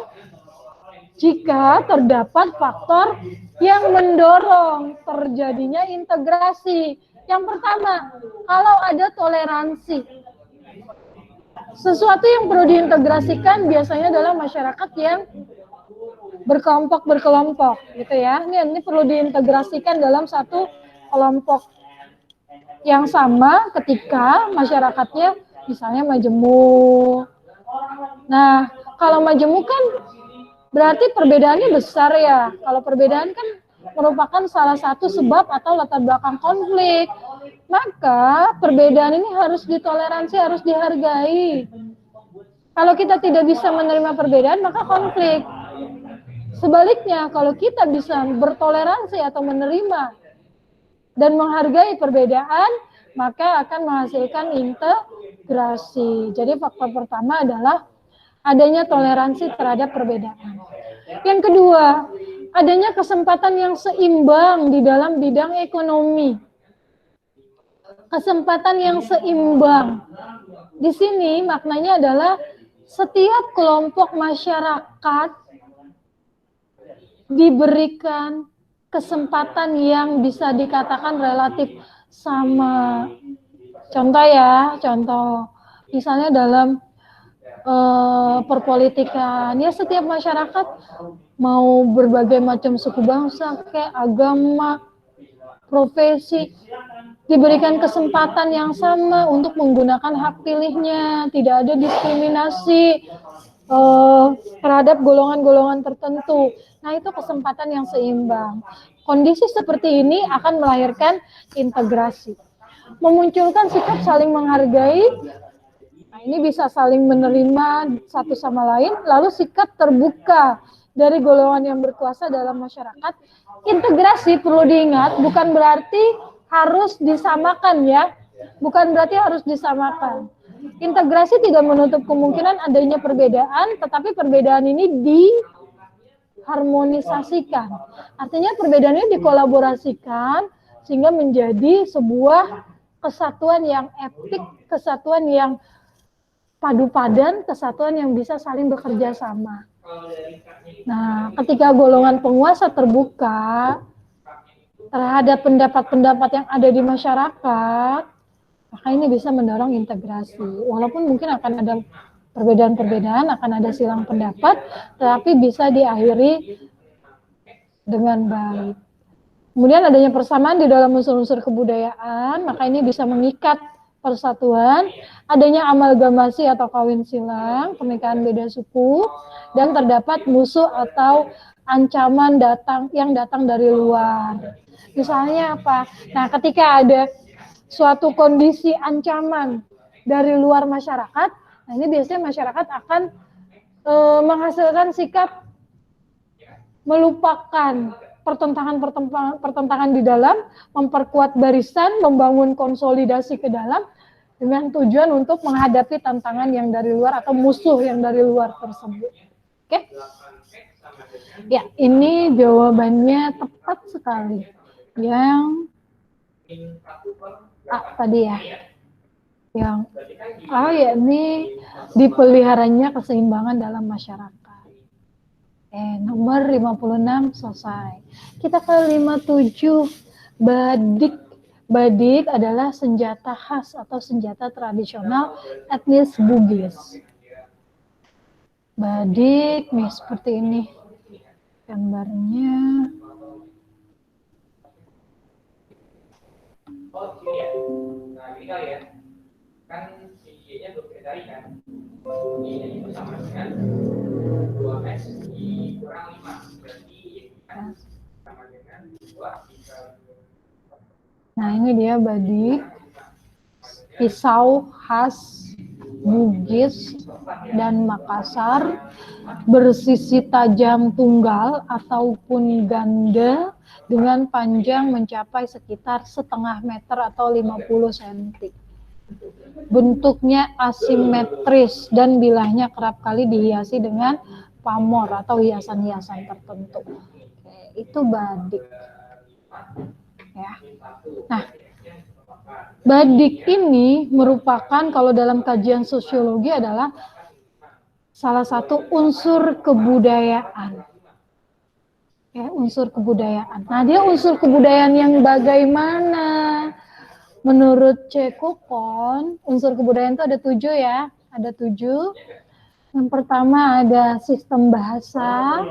jika terdapat faktor yang mendorong terjadinya integrasi. Yang pertama, kalau ada toleransi. Sesuatu yang perlu diintegrasikan biasanya adalah masyarakat yang berkelompok gitu ya. Ini perlu diintegrasikan dalam satu kelompok yang sama ketika masyarakatnya misalnya majemuk. Nah, kalau majemuk kan berarti perbedaannya besar ya. Kalau perbedaan kan merupakan salah satu sebab atau latar belakang konflik. Maka perbedaan ini harus ditoleransi, harus dihargai. Kalau kita tidak bisa menerima perbedaan, maka konflik. Sebaliknya, kalau kita bisa bertoleransi atau menerima dan menghargai perbedaan, maka akan menghasilkan integrasi. Jadi faktor pertama adalah adanya toleransi terhadap perbedaan. Yang kedua, adanya kesempatan yang seimbang di dalam bidang ekonomi. Kesempatan yang seimbang. Di sini maknanya adalah setiap kelompok masyarakat diberikan kesempatan yang bisa dikatakan relatif sama. Contoh ya, contoh misalnya dalam perpolitikan. Ya setiap masyarakat mau berbagai macam suku bangsa, kayak agama, profesi, diberikan kesempatan yang sama untuk menggunakan hak pilihnya, tidak ada diskriminasi terhadap golongan-golongan tertentu. Nah, itu kesempatan yang seimbang. Kondisi seperti ini akan melahirkan integrasi, memunculkan sikap saling menghargai. Nah, ini bisa saling menerima satu sama lain, lalu sikap terbuka dari golongan yang berkuasa dalam masyarakat. Integrasi perlu diingat, bukan berarti harus disamakan ya, bukan berarti harus disamakan. Integrasi tidak menutup kemungkinan adanya perbedaan, tetapi perbedaan ini diharmonisasikan. Artinya perbedaannya dikolaborasikan sehingga menjadi sebuah kesatuan yang epik, kesatuan yang padu padan, kesatuan yang bisa saling bekerja sama. Nah, ketika golongan penguasa terbuka terhadap pendapat-pendapat yang ada di masyarakat, maka ini bisa mendorong integrasi. Walaupun mungkin akan ada perbedaan-perbedaan, akan ada silang pendapat, tetapi bisa diakhiri dengan baik. Kemudian adanya persamaan di dalam unsur-unsur kebudayaan, maka ini bisa mengikat persatuan, adanya amalgamasi atau kawin silang, pernikahan beda suku, dan terdapat musuh atau ancaman yang datang dari luar. Misalnya apa? Nah, ketika ada suatu kondisi ancaman dari luar masyarakat, nah ini biasanya masyarakat akan menghasilkan sikap melupakan pertentangan di dalam, memperkuat barisan, membangun konsolidasi ke dalam dengan tujuan untuk menghadapi tantangan yang dari luar atau musuh yang dari luar tersebut. Oke? Ya, ini jawabannya tepat sekali. Yang tadi ya. Yang yakni dipeliharanya keseimbangan dalam masyarakat. Nomor 56 selesai. Kita ke 57, badik. Badik adalah senjata khas atau senjata tradisional etnis Bugis. Badik nih seperti ini gambarnya. Kan Y-nya berbeda kan. Y-nya itu sama dengan 2X kurang 5. Berarti kan sama dengan 2. Nah, ini dia badik. Pisau khas Bugis dan Makassar, bersisi tajam tunggal ataupun ganda dengan panjang mencapai sekitar 0,5 meter atau 50 cm. Bentuknya asimetris dan bilahnya kerap kali dihiasi dengan pamor atau hiasan-hiasan tertentu. Oke, itu badik. Ya. Nah, badik ini merupakan kalau dalam kajian sosiologi adalah salah satu unsur kebudayaan. Ya, unsur kebudayaan. Nah, dia unsur kebudayaan yang bagaimana? Menurut Cekukon, unsur kebudayaan itu ada 7 ya, ada 7. Yang pertama ada sistem bahasa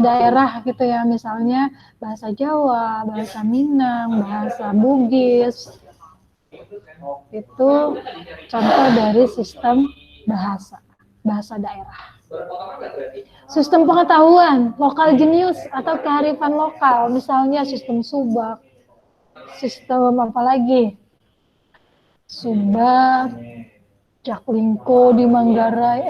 daerah gitu ya, misalnya bahasa Jawa, bahasa Minang, bahasa Bugis. Itu contoh dari sistem bahasa daerah. Sistem pengetahuan, lokal jenius atau kearifan lokal, misalnya sistem Subak. Sistem apa lagi? Subak, Jaklingko di Manggarai,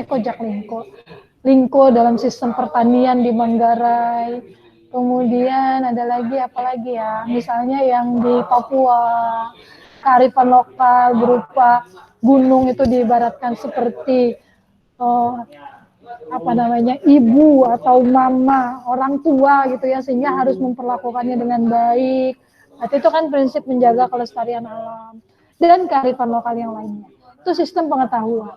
Lingko dalam sistem pertanian di Manggarai. Kemudian ada lagi apa lagi ya? Misalnya yang di Papua, kearifan lokal berupa gunung itu diibaratkan seperti ibu atau mama, orang tua gitu ya, sehingga harus memperlakukannya dengan baik. Berarti itu kan prinsip menjaga kelestarian alam dan kearifan lokal yang lainnya. Itu sistem pengetahuan.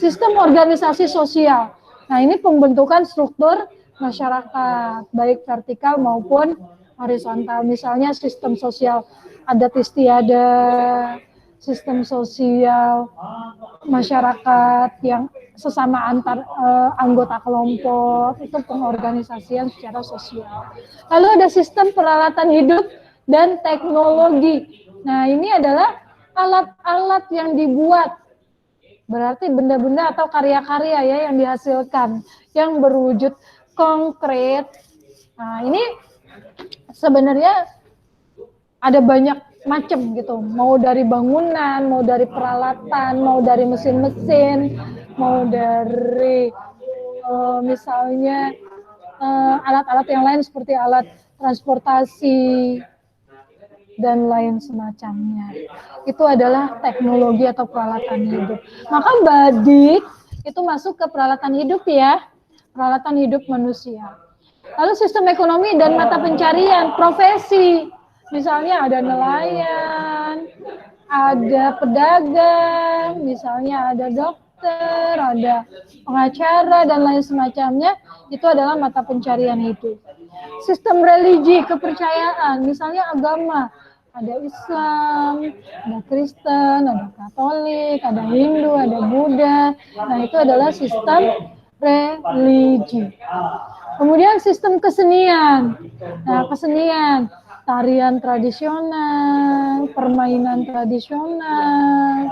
Sistem organisasi sosial. Nah, ini pembentukan struktur masyarakat, baik vertikal maupun horizontal. Misalnya sistem sosial adat istiadat, sistem sosial masyarakat yang sesama antar anggota kelompok, itu pengorganisasian secara sosial. Lalu ada sistem peralatan hidup dan teknologi. Nah, ini adalah alat-alat yang dibuat, berarti benda-benda atau karya-karya ya yang dihasilkan, yang berwujud konkret. Nah, ini sebenarnya ada banyak macam gitu, mau dari bangunan, mau dari peralatan, mau dari mesin-mesin, mau dari misalnya alat-alat yang lain seperti alat transportasi dan lain semacamnya. Itu adalah teknologi atau peralatan hidup. Maka badik itu masuk ke peralatan hidup ya, peralatan hidup manusia. Lalu sistem ekonomi dan mata pencarian, profesi. Misalnya ada nelayan, ada pedagang, misalnya ada dokter, ada pengacara, dan lain semacamnya. Itu adalah mata pencarian hidup. Sistem religi, kepercayaan, misalnya agama. Ada Islam, ada Kristen, ada Katolik, ada Hindu, ada Buddha. Nah, itu adalah sistem religi. Kemudian sistem kesenian. Nah, kesenian, tarian tradisional, permainan tradisional,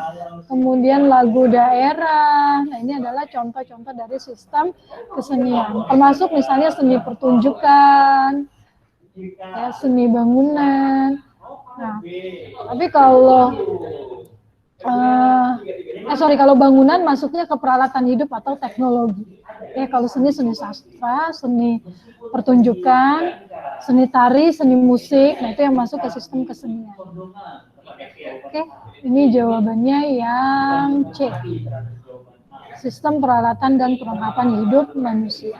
kemudian lagu daerah. Nah, ini adalah contoh-contoh dari sistem kesenian. Termasuk misalnya seni pertunjukan, ya, seni bangunan. Nah, tapi kalau kalau bangunan masuknya ke peralatan hidup atau teknologi. Ya, kalau seni sastra, seni pertunjukan, seni tari, seni musik, nah itu yang masuk ke sistem kesenian. Oke, ini jawabannya yang C. Sistem peralatan dan perlengkapan hidup manusia.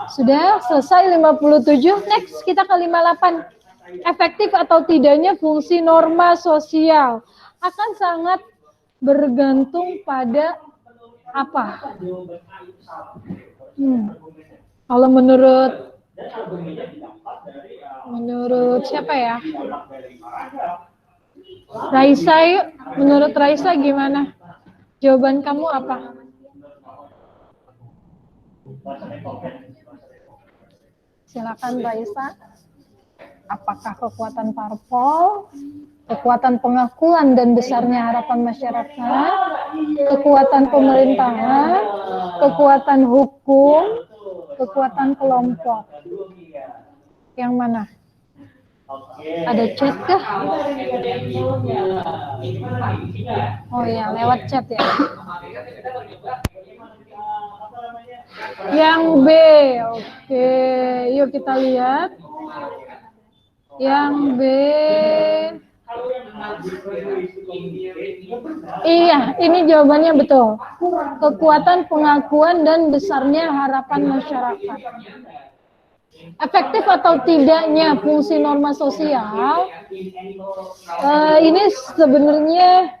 Sudah selesai 57. Next kita ke 58. Efektif atau tidaknya fungsi norma sosial akan sangat bergantung pada apa? Kalau menurut siapa ya? Raisa, yuk. Menurut Raisa gimana? Jawaban kamu apa? Silakan Raisa. Apakah kekuatan parpol, kekuatan pengakuan dan besarnya harapan masyarakat, kekuatan pemerintahan, kekuatan hukum, kekuatan kelompok? Yang mana? Ada chat kah? Oh ya, lewat chat ya. Yang B, oke. Yuk kita lihat. Yang B. Iya, ini jawabannya betul. Kekuatan pengakuan dan besarnya harapan masyarakat. Efektif atau tidaknya fungsi norma sosial, ini sebenarnya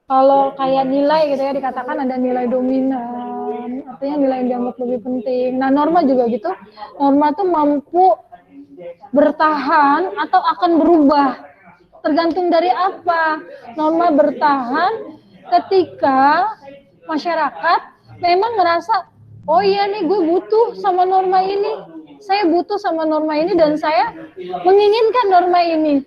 kalau kayak nilai gitu ya, dikatakan ada nilai dominan, artinya nilai yang dianggap lebih penting. Nah, norma juga gitu. Norma itu mampu bertahan atau akan berubah, tergantung dari apa. Norma bertahan ketika masyarakat memang ngerasa, oh iya nih gue butuh sama norma ini, saya butuh sama norma ini dan saya menginginkan norma ini,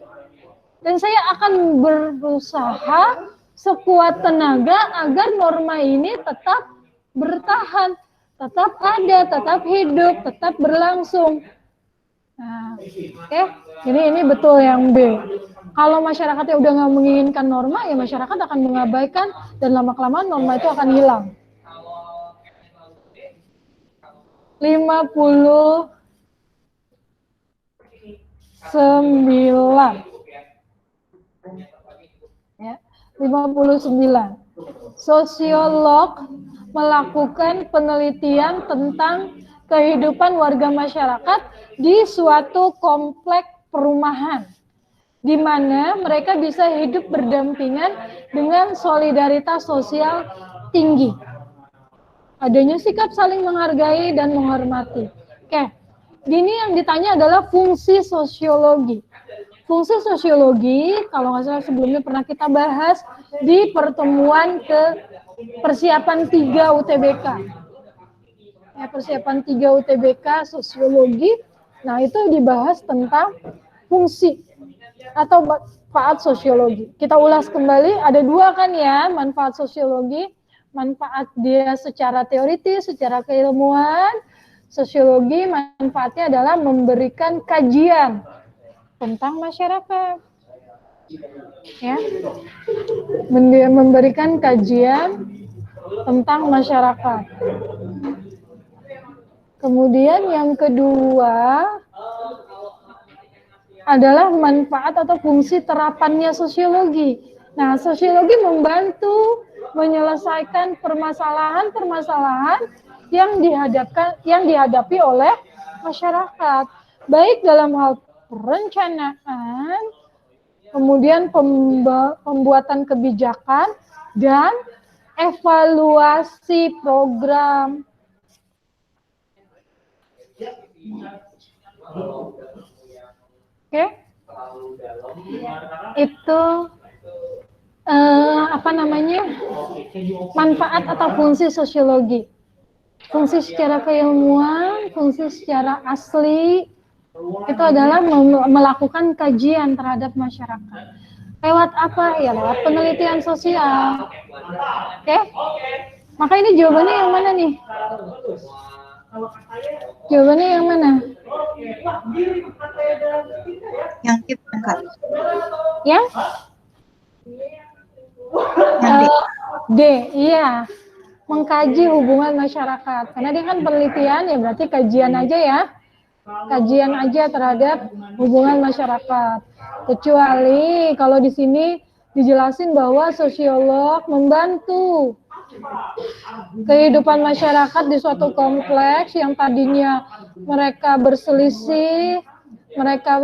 dan saya akan berusaha sekuat tenaga agar norma ini tetap bertahan, tetap ada, tetap hidup, tetap berlangsung. Nah, oke, ini betul yang B. Kalau masyarakatnya udah nggak menginginkan norma, ya masyarakat akan mengabaikan dan lama-kelamaan norma itu akan hilang. 59. Ya, 59. Sosiolog melakukan penelitian tentang kehidupan warga masyarakat di suatu kompleks perumahan, di mana mereka bisa hidup berdampingan dengan solidaritas sosial tinggi. Adanya sikap saling menghargai dan menghormati. Oke, gini yang ditanya adalah fungsi sosiologi. Fungsi sosiologi, kalau nggak salah sebelumnya pernah kita bahas di pertemuan persiapan 3 UTBK. Ya, persiapan 3 UTBK sosiologi. Nah, itu dibahas tentang fungsi atau manfaat sosiologi. Kita ulas kembali, ada 2 kan ya manfaat sosiologi. Manfaat dia secara teoritis, secara keilmuan. Sosiologi manfaatnya adalah memberikan kajian tentang masyarakat, ya, memberikan kajian tentang masyarakat. Kemudian yang kedua adalah manfaat atau fungsi terapannya sosiologi. Nah, sosiologi membantu menyelesaikan permasalahan-permasalahan yang dihadapi oleh masyarakat, baik dalam hal perencanaan, kemudian pembuatan kebijakan, dan evaluasi program. Oke, itu manfaat atau fungsi sosiologi. Fungsi secara keilmuan, fungsi secara asli, itu adalah melakukan kajian terhadap masyarakat. Lewat apa? Ya lewat penelitian sosial. Oke? Maka ini jawabannya yang mana nih? Jawabannya yang mana? Yang kita Kak. Yang? D, iya. Mengkaji hubungan masyarakat. Karena dia kan penelitian, ya berarti kajian aja ya. Kajian aja terhadap hubungan masyarakat. Kecuali kalau di sini dijelasin bahwa sosiolog membantu kehidupan masyarakat di suatu kompleks yang tadinya mereka berselisih, mereka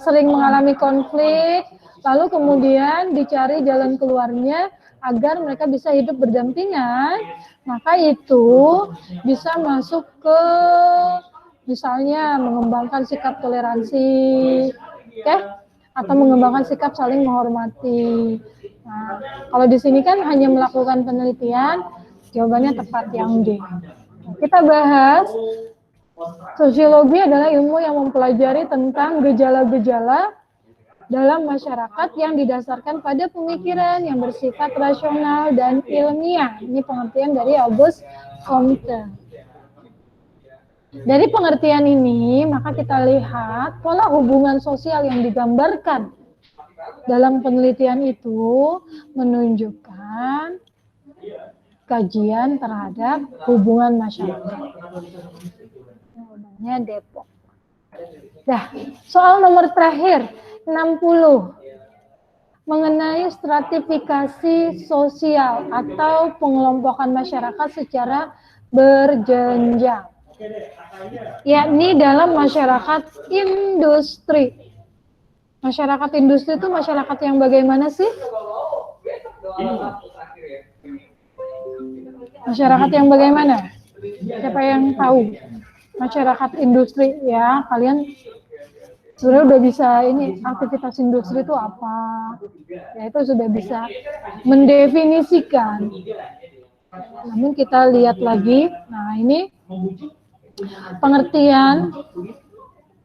sering mengalami konflik, lalu kemudian dicari jalan keluarnya agar mereka bisa hidup berdampingan, maka itu bisa masuk ke misalnya mengembangkan sikap toleransi, atau mengembangkan sikap saling menghormati. Nah, kalau di sini kan hanya melakukan penelitian, jawabannya tepat yang D. Kita bahas sosiologi adalah ilmu yang mempelajari tentang gejala-gejala dalam masyarakat yang didasarkan pada pemikiran yang bersifat rasional dan ilmiah. Ini pengertian dari Auguste Comte. Dari pengertian ini, maka kita lihat pola hubungan sosial yang digambarkan dalam penelitian itu menunjukkan kajian terhadap hubungan masyarakat. Jawabannya Depok. Nah, soal nomor terakhir, 60. Mengenai stratifikasi sosial atau pengelompokan masyarakat secara berjenjang. Yakni dalam masyarakat industri. Masyarakat industri itu masyarakat yang bagaimana sih? Masyarakat yang bagaimana? Siapa yang tahu? Masyarakat industri ya, kalian sebenarnya udah bisa ini aktivitas industri itu apa? Ya itu sudah bisa mendefinisikan. Namun kita lihat lagi, nah ini pengertian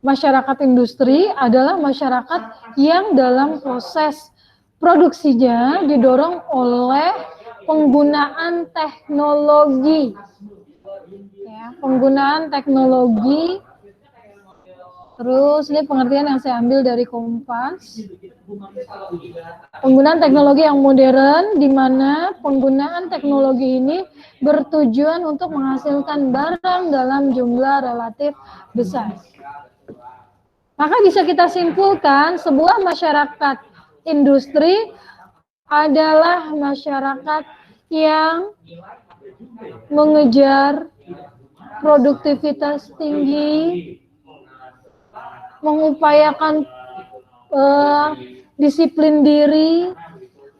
masyarakat industri adalah masyarakat yang dalam proses produksinya didorong oleh penggunaan teknologi. Ya, penggunaan teknologi. Terus ini pengertian yang saya ambil dari Kompas. Penggunaan teknologi yang modern, di mana penggunaan teknologi ini bertujuan untuk menghasilkan barang dalam jumlah relatif besar. Maka bisa kita simpulkan sebuah masyarakat industri adalah masyarakat yang mengejar produktivitas tinggi, mengupayakan disiplin diri,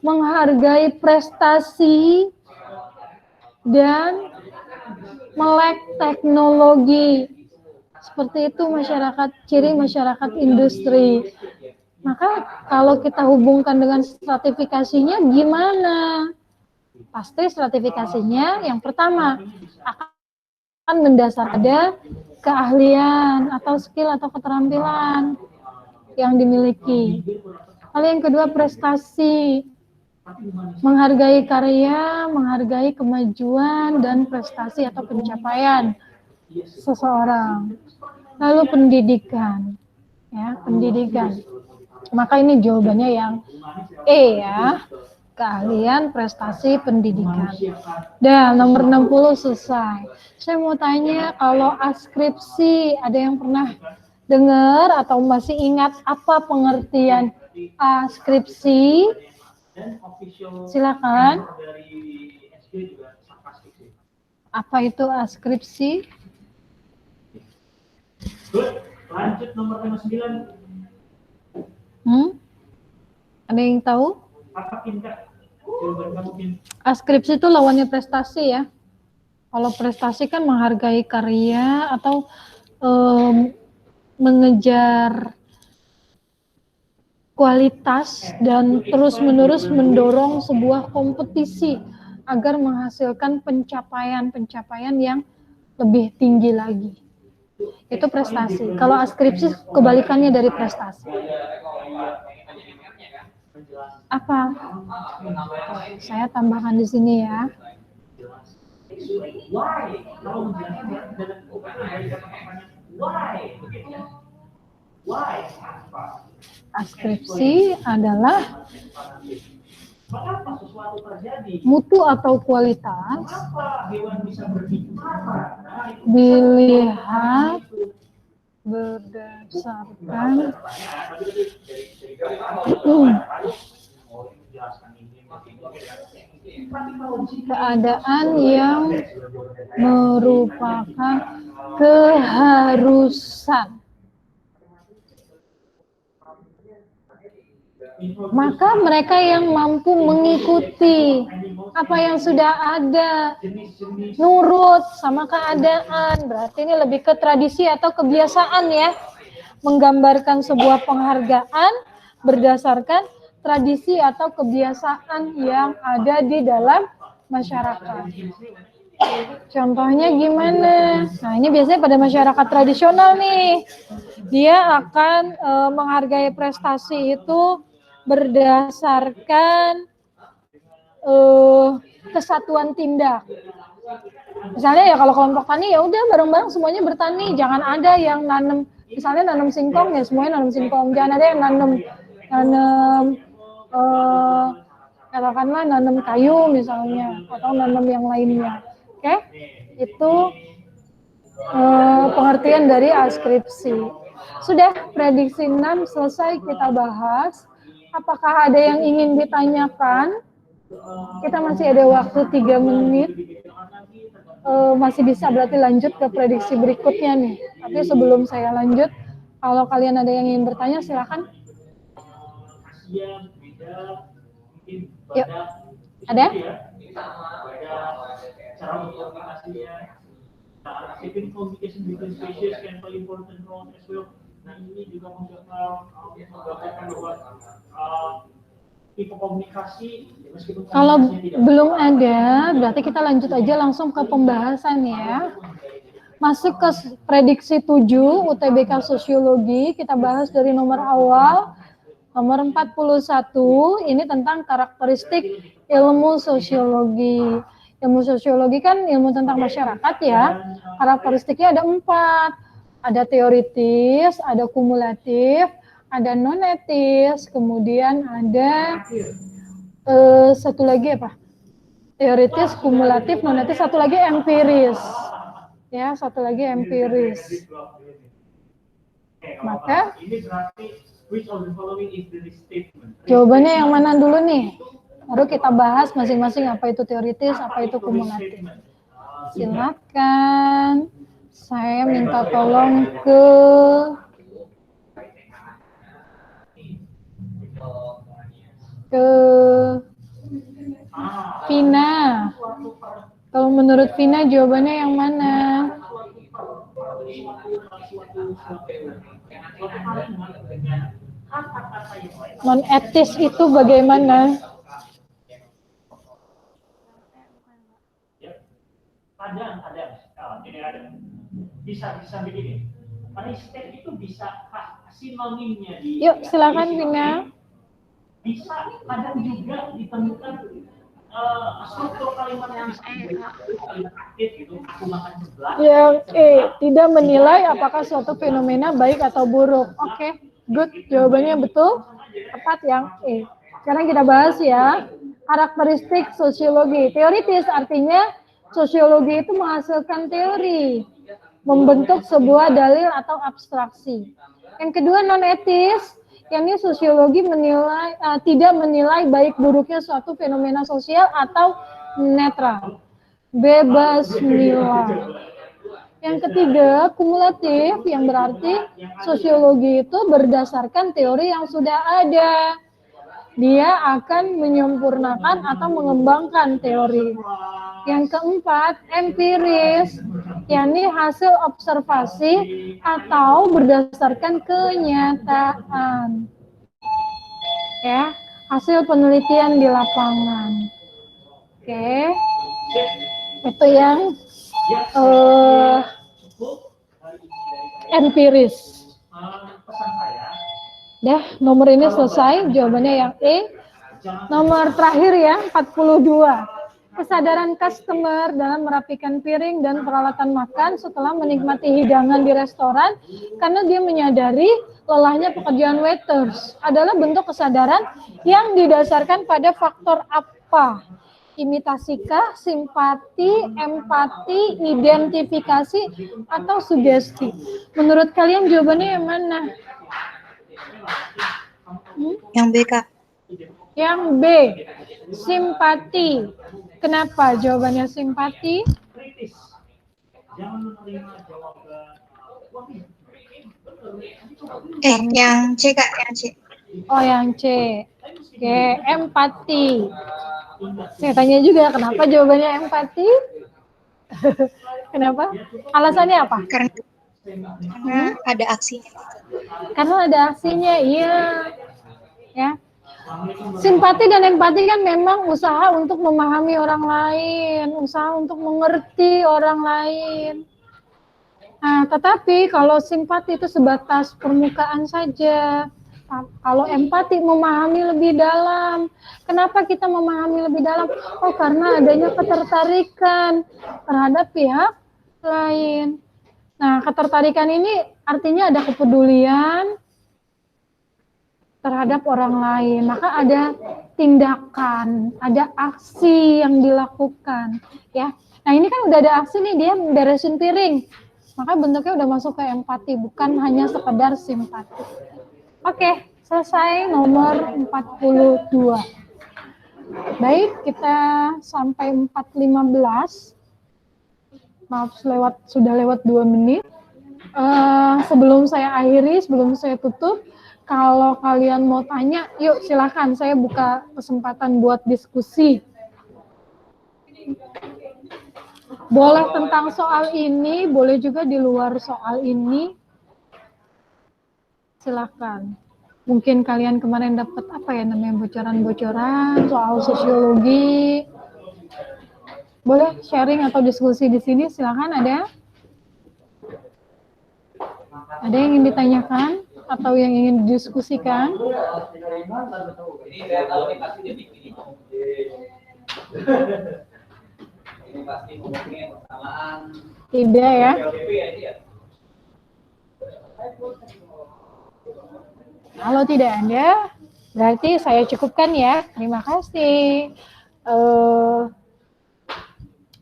menghargai prestasi, dan melek teknologi. Seperti itu ciri masyarakat industri. Maka kalau kita hubungkan dengan stratifikasinya gimana? Pasti stratifikasinya yang pertama akan mendasar pada keahlian atau skill atau keterampilan yang dimiliki. Lalu yang kedua prestasi, menghargai karya, menghargai kemajuan dan prestasi atau pencapaian seseorang. Lalu pendidikan, ya pendidikan. Maka ini jawabannya yang E ya, keahlian, prestasi, pendidikan. Dan nomor 60 selesai. Saya mau tanya kalau askripsi, ada yang pernah dengar atau masih ingat apa pengertian askripsi? Silakan. Apa itu askripsi? Lanjut nomor 59. Ada yang tahu? Apa Kak? Jawaban kamu Kim. Askripsi itu lawannya prestasi ya. Kalau prestasi kan menghargai karya atau mengejar kualitas dan terus-menerus mendorong sebuah kompetisi agar menghasilkan pencapaian-pencapaian yang lebih tinggi lagi. Itu prestasi. Kalau askripsi kebalikannya dari prestasi. Apa? Saya tambahkan di sini ya. Why? Kalau menjelaskan dalam why? Why? Askripsi adalah Mengapa sesuatu terjadi? mutu atau kualitas Mengapa hewan bisa berbicara? dilihat berdasarkan keadaan yang merupakan keharusan. Maka mereka yang mampu mengikuti apa yang sudah ada, nurut sama keadaan, berarti ini lebih ke tradisi atau kebiasaan ya, menggambarkan sebuah penghargaan berdasarkan tradisi atau kebiasaan yang ada di dalam masyarakat. Contohnya gimana? Nah ini biasanya pada masyarakat tradisional nih, dia akan menghargai prestasi itu berdasarkan kesatuan tindak. Misalnya ya kalau kelompok tani ya udah bareng-bareng semuanya bertani, jangan ada yang nanam, misalnya nanam singkong ya semuanya nanam singkong, jangan ada yang nanam katakanlah nanam kayu misalnya atau nanam yang lainnya. Oke? Itu pengertian dari askripsi. Sudah prediksi 6 selesai kita bahas. Apakah ada yang ingin ditanyakan? Kita masih ada waktu 3 menit. Masih bisa berarti lanjut ke prediksi berikutnya nih. Tapi sebelum saya lanjut, kalau kalian ada yang ingin bertanya silakan. Yuk. Ada? Communication between species can play important role as well. Nah ini juga menggambarkan bahwa tipe komunikasi meskipun kalau belum ada, berarti kita lanjut aja langsung ke pembahasan ya. Masuk ke prediksi 7 UTBK Sosiologi, kita bahas dari nomor awal, nomor 41, ini tentang karakteristik ilmu sosiologi. Ilmu sosiologi kan ilmu tentang masyarakat ya, karakteristiknya ada 4. Ada teoritis, ada kumulatif, ada non-etis, kemudian ada satu lagi apa? Teoritis, kumulatif, non-etis, satu lagi empiris. Ya, satu lagi empiris. Maka jawabannya yang mana dulu nih? Baru kita bahas masing-masing apa itu teoritis, apa itu kumulatif. Silakan. Saya minta tolong ke Vina. Kalau menurut Vina jawabannya yang mana? suatu kalimat dengan kata-kata yang lain. Non etis itu bagaimana? Kadang ini ada bisa begini. Mistake itu bisa sinonimnya di. Yuk silakan Vina. Bisa kadang juga ditemukan struktur kalimat yang kalimat aktif gitu. Aku makan sebelah. Yang tidak menilai apakah suatu fenomena baik atau buruk. Oke, good. Jawabannya betul. Tepat yang Sekarang kita bahas ya. Karakteristik sosiologi. Teoritis artinya sosiologi itu menghasilkan teori, membentuk sebuah dalil atau abstraksi. Yang kedua non etis, yakni sosiologi menilai tidak menilai baik buruknya suatu fenomena sosial atau netral, bebas nilai. Yang ketiga kumulatif, yang berarti sosiologi itu berdasarkan teori yang sudah ada. Dia akan menyempurnakan atau mengembangkan teori. Yang keempat, empiris, yakni hasil observasi atau berdasarkan kenyataan. Ya, hasil penelitian di lapangan. Oke. Itu yang empiris. Pesan saya. Dah, nomor ini selesai, jawabannya yang E. Nomor terakhir ya, 42. Kesadaran customer dalam merapikan piring dan peralatan makan setelah menikmati hidangan di restoran karena dia menyadari lelahnya pekerjaan waiters adalah bentuk kesadaran yang didasarkan pada faktor apa? Imitasikah, simpati, empati, identifikasi, atau sugesti? Menurut kalian jawabannya yang mana? Yang B, Kak. Yang B, simpati. Kenapa jawabannya simpati? Kritis. Jangan menerima jawaban. Yang C, Kak, yang C. Oh, yang C. Oke, empati. Saya tanya juga kenapa jawabannya empati? Kenapa? Alasannya apa? Karena ada aksinya. Karena ada aksinya, iya. Ya. Simpati dan empati kan memang usaha untuk memahami orang lain, usaha untuk mengerti orang lain. Nah, tetapi kalau simpati itu sebatas permukaan saja. Kalau empati memahami lebih dalam. Kenapa kita memahami lebih dalam? Oh, karena adanya ketertarikan terhadap pihak lain. Nah, ketertarikan ini artinya ada kepedulian terhadap orang lain. Maka ada tindakan, ada aksi yang dilakukan, ya. Nah, ini kan udah ada aksi nih, dia beresin piring. Maka bentuknya udah masuk ke empati, bukan hanya sekedar simpati. Oke, selesai nomor 42. Baik, kita sampai 4.15. Maaf, sudah lewat 2 menit. Sebelum saya akhiri, sebelum saya tutup, kalau kalian mau tanya, yuk silakan, saya buka kesempatan buat diskusi. Boleh tentang soal ini, boleh juga di luar soal ini. Silakan. Mungkin kalian kemarin dapat apa ya namanya bocoran-bocoran soal sosiologi. Boleh sharing atau diskusi di sini, silakan ada. Ada yang ingin ditanyakan atau yang ingin didiskusikan? Tidak ya? Kalau tidak ada, berarti saya cukupkan ya. Terima kasih.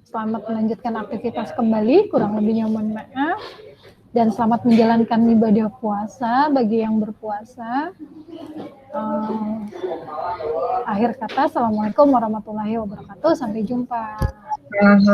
Selamat melanjutkan aktivitas kembali, kurang lebihnya mohon maaf. Dan selamat menjalankan ibadah puasa bagi yang berpuasa. Akhir kata, Assalamualaikum warahmatullahi wabarakatuh. Sampai jumpa.